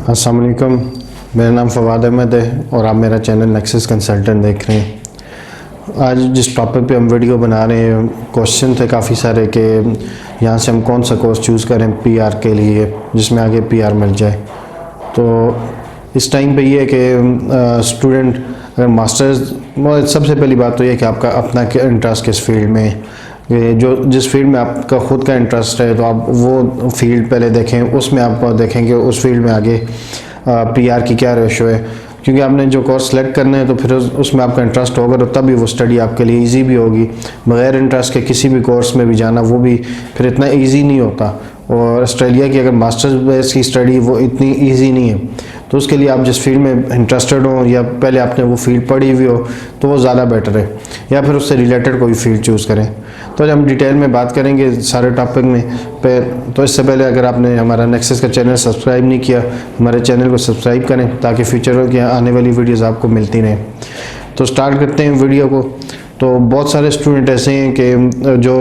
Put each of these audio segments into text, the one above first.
अस्सलाम वालेकुम, मेरा नाम फवाद अहमद है और आप मेरा चैनल नेक्सस कंसल्टेंट देख रहे हैं। आज जिस टॉपिक पे हम वीडियो बना रहे हैं, क्वेश्चन थे काफ़ी सारे कि यहाँ से हम कौन सा कोर्स चूज़ करें पीआर के लिए जिसमें आगे पीआर मिल जाए। तो इस टाइम पे ये है कि स्टूडेंट अगर मास्टर्स, सबसे पहली बात तो ये कि आपका अपना इंटरेस्ट किस फील्ड में है, जो जिस फील्ड में आपका ख़ुद का इंटरेस्ट है तो आप वो फील्ड पहले देखें, उसमें आप देखें कि उस फील्ड में आगे पीआर की क्या रेशो है। क्योंकि आपने जो कोर्स सेलेक्ट करना है तो फिर उसमें आपका इंटरेस्ट होगा तो तभी वो स्टडी आपके लिए इजी भी होगी। बग़ैर इंटरेस्ट के किसी भी कोर्स में भी जाना वो भी फिर इतना इजी नहीं होता। और ऑस्ट्रेलिया की अगर मास्टर्स बेस की स्टडी वो इतनी इजी नहीं है, तो उसके लिए आप जिस फील्ड में इंटरेस्टेड हो या पहले आपने वो फील्ड पढ़ी हुई हो तो वो ज़्यादा बेटर है, या फिर उससे रिलेटेड कोई फील्ड चूज़ करें। तो हम डिटेल में बात करेंगे सारे टॉपिक में तो इससे पहले अगर आपने हमारा नेक्सस का चैनल सब्सक्राइब नहीं किया, हमारे चैनल को सब्सक्राइब करें ताकि फ्यूचर की आने वाली वीडियोज़ आपको मिलती रहें। तो स्टार्ट करते हैं वीडियो को। तो बहुत सारे स्टूडेंट ऐसे हैं कि जो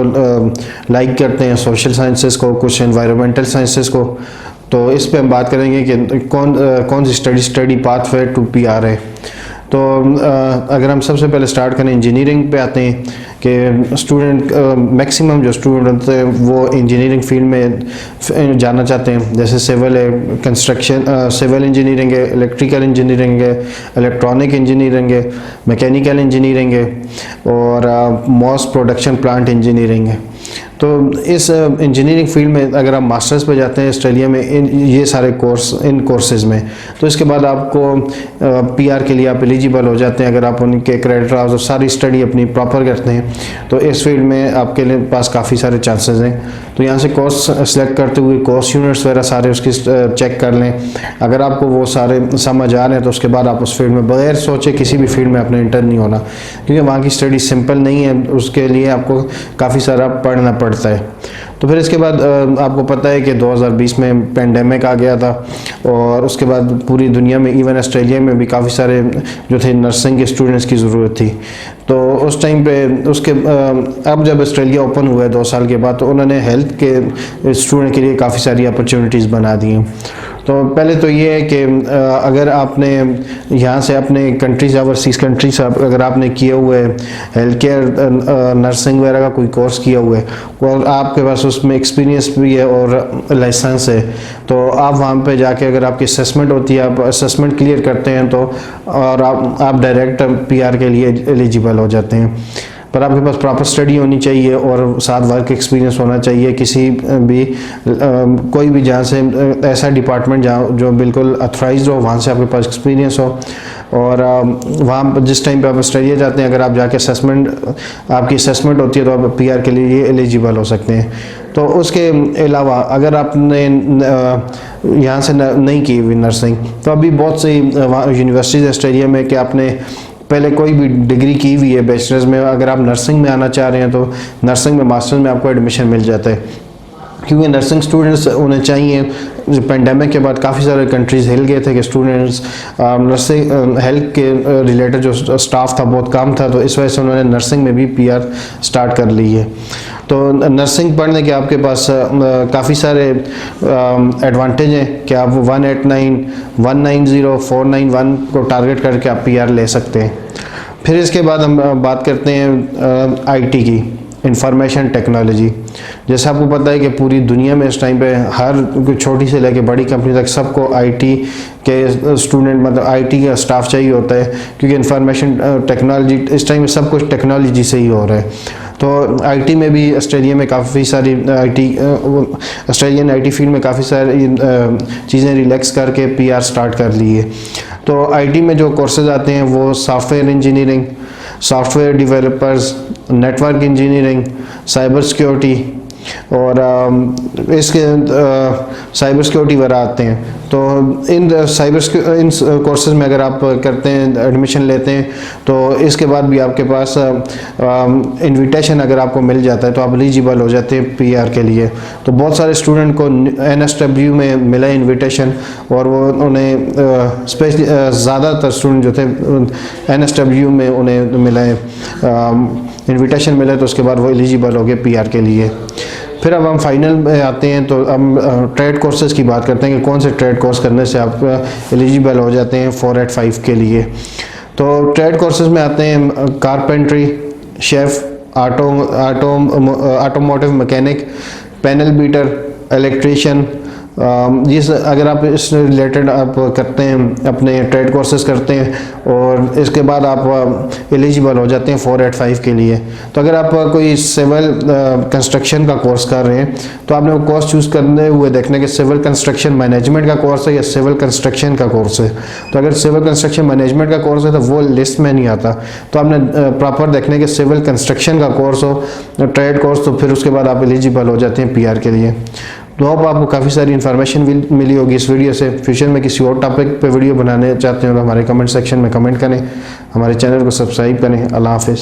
लाइक करते हैं सोशल साइंसेस को, कुछ एनवायरमेंटल साइंसेस को। तो इस पे हम बात करेंगे कि कौन सी study pathway to PR है। तो अगर हम सबसे पहले स्टार्ट करें इंजीनियरिंग पे आते हैं कि स्टूडेंट मैक्सिमम जो स्टूडेंट होते हैं वो इंजीनियरिंग फील्ड में जाना चाहते हैं। जैसे सिविल है, कंस्ट्रक्शन, सिविल इंजीनियरिंग है, इलेक्ट्रिकल इंजीनियरिंग है, इलेक्ट्रॉनिक इंजीनियरिंग है, मैकेनिकल इंजीनियरिंग है और मॉस प्रोडक्शन प्लांट इंजीनियरिंग है। तो इस इंजीनियरिंग फील्ड में अगर आप मास्टर्स पे जाते हैं ऑस्ट्रेलिया में ये सारे इन कोर्सेज़ में, तो इसके बाद आपको पीआर के लिए आप एलिजिबल हो जाते हैं। अगर आप उनके क्रेडिट आवर्स और सारी स्टडी अपनी प्रॉपर करते हैं तो इस फील्ड में आपके लिए पास काफ़ी सारे चांसेस हैं। तो यहाँ से कोर्स सेलेक्ट करते हुए कोर्स यूनिट्स वगैरह सारे उसकी चेक कर लें। अगर आपको वो सारे समझ आ रहे हैं तो उसके बाद आप उस फील्ड में बगैर सोचे किसी भी फील्ड में आपने इंटर नहीं होना, क्योंकि वहाँ की स्टडी सिंपल नहीं है, उसके लिए आपको काफ़ी सारा पढ़ना पड़ता है। तो फिर इसके बाद आपको पता है कि 2020 में पेंडेमिक आ गया था और उसके बाद पूरी दुनिया में इवन ऑस्ट्रेलिया में भी काफ़ी सारे जो थे नर्सिंग के स्टूडेंट्स की ज़रूरत थी। तो उस टाइम पे उसके अब जब ऑस्ट्रेलिया ओपन हुआ है 2 साल के बाद, तो उन्होंने हेल्थ के स्टूडेंट के लिए काफ़ी सारी अपॉर्चुनिटीज़ बना दी हैं। तो पहले तो ये है कि अगर आपने यहाँ से अपने कंट्रीज ओवरसीज़ कंट्रीज अगर आपने किए हुए हेल्थ केयर नर्सिंग वगैरह का कोई कोर्स किया हुआ है और आपके पास उसमें एक्सपीरियंस भी है और लाइसेंस है, तो आप वहाँ पे जाके अगर आपकी असेसमेंट होती है, आप असेसमेंट क्लियर करते हैं तो और आप डायरेक्ट पीआर के लिए एलिजिबल हो जाते हैं। पर आपके पास प्रॉपर स्टडी होनी चाहिए और साथ वर्क एक्सपीरियंस होना चाहिए किसी भी कोई भी जहाँ से ऐसा डिपार्टमेंट जहाँ जो बिल्कुल अथराइज्ड हो, वहाँ से आपके पास एक्सपीरियंस हो। और वहाँ जिस टाइम पे आप ऑस्ट्रेलिया जाते हैं, अगर आप जाके आपकी असेसमेंट होती है तो आप पीआर के लिए एलिजिबल हो सकते हैं। तो उसके अलावा अगर आपने यहाँ से नहीं की हुई नर्सिंग, तो अभी बहुत सी यूनिवर्सिटीज़ ऑस्ट्रेलिया में कि आपने पहले कोई भी डिग्री की हुई है बैचलर्स में, अगर आप नर्सिंग में आना चाह रहे हैं तो नर्सिंग में मास्टर्स में आपको एडमिशन मिल जाता है। क्योंकि नर्सिंग स्टूडेंट्स उन्हें चाहिए, पेंडेमिक के बाद काफ़ी सारे कंट्रीज़ हिल गए थे कि स्टूडेंट्स नर्सिंग हेल्थ के रिलेटेड जो स्टाफ था बहुत कम था, तो इस वजह से उन्होंने नर्सिंग में भी पीआर स्टार्ट कर ली है। तो नर्सिंग पढ़ने के आपके पास काफ़ी सारे एडवांटेज हैं कि आप 189, 190, 491 को टारगेट करके आप पीआर ले सकते हैं। फिर इसके बाद हम बात करते हैं आईटी की, इंफॉर्मेशन टेक्नोलॉजी। जैसे आपको पता है कि पूरी दुनिया में इस टाइम पे हर छोटी से लेकर बड़ी कंपनी तक सबको आईटी के स्टूडेंट, मतलब आईटी का स्टाफ चाहिए होता है, क्योंकि इंफॉर्मेशन टेक्नोलॉजी इस टाइम में सब कुछ टेक्नोलॉजी से ही हो रहा है। तो आईटी में भी ऑस्ट्रेलिया में काफ़ी सारी ऑस्ट्रेलियन आईटी फील्ड में काफ़ी सारी चीज़ें रिलैक्स करके पीआर स्टार्ट कर ली है। तो आईटी में जो कोर्सेज आते हैं वो software engineering, software developers, network engineering, cyber security और इसके साइबर सिक्योरिटी वगैरह आते हैं। तो इन कोर्सेज में अगर आप करते हैं, एडमिशन लेते हैं, तो इसके बाद भी आपके पास इनविटेशन अगर आपको मिल जाता है तो आप एलिजिबल हो जाते हैं पीआर के लिए। तो बहुत सारे स्टूडेंट को एनएसडब्ल्यू में मिला इनविटेशन और वो उन्हें स्पेशली ज़्यादातर स्टूडेंट जो थे एनएसडब्ल्यू में उन्हें मिला है इनविटेशन मिला, तो उसके बाद वो एलिजिबल हो गए पीआर के लिए। फिर अब हम फाइनल में आते हैं, तो हम ट्रेड कोर्सेज की बात करते हैं कि कौन से ट्रेड कोर्स करने से आप एलिजिबल हो जाते हैं 485 के लिए। तो ट्रेड कोर्सेज में आते हैं carpentry, chef, automotive mechanic, panel beater, electrician. जिस अगर आप इस रिलेटेड आप करते हैं, अपने ट्रेड कोर्सेज करते हैं और इसके बाद आप एलिजिबल हो जाते हैं 485 के लिए। तो अगर आप कोई सिविल कंस्ट्रक्शन का कोर्स कर रहे हैं तो आपने वो कोर्स चूज़ करने हुए देखना कि सिविल कंस्ट्रक्शन मैनेजमेंट का कोर्स है या सिविल कंस्ट्रक्शन का कोर्स है। तो अगर सिविल कंस्ट्रक्शन मैनेजमेंट का कोर्स है तो वो लिस्ट में नहीं आता, तो आपने प्रॉपर देखना कि सिविल कंस्ट्रक्शन का कोर्स हो, ट्रेड कोर्स, तो फिर उसके बाद आप एलिजिबल हो जाते हैं PR के लिए। तो होप आपको काफ़ी सारी इन्फॉर्मेशन मिली होगी इस वीडियो से। फ्यूचर में किसी और टॉपिक पे वीडियो बनाने चाहते हो तो हमारे कमेंट सेक्शन में कमेंट करें, हमारे चैनल को सब्सक्राइब करें। अल्लाह हाफिज़।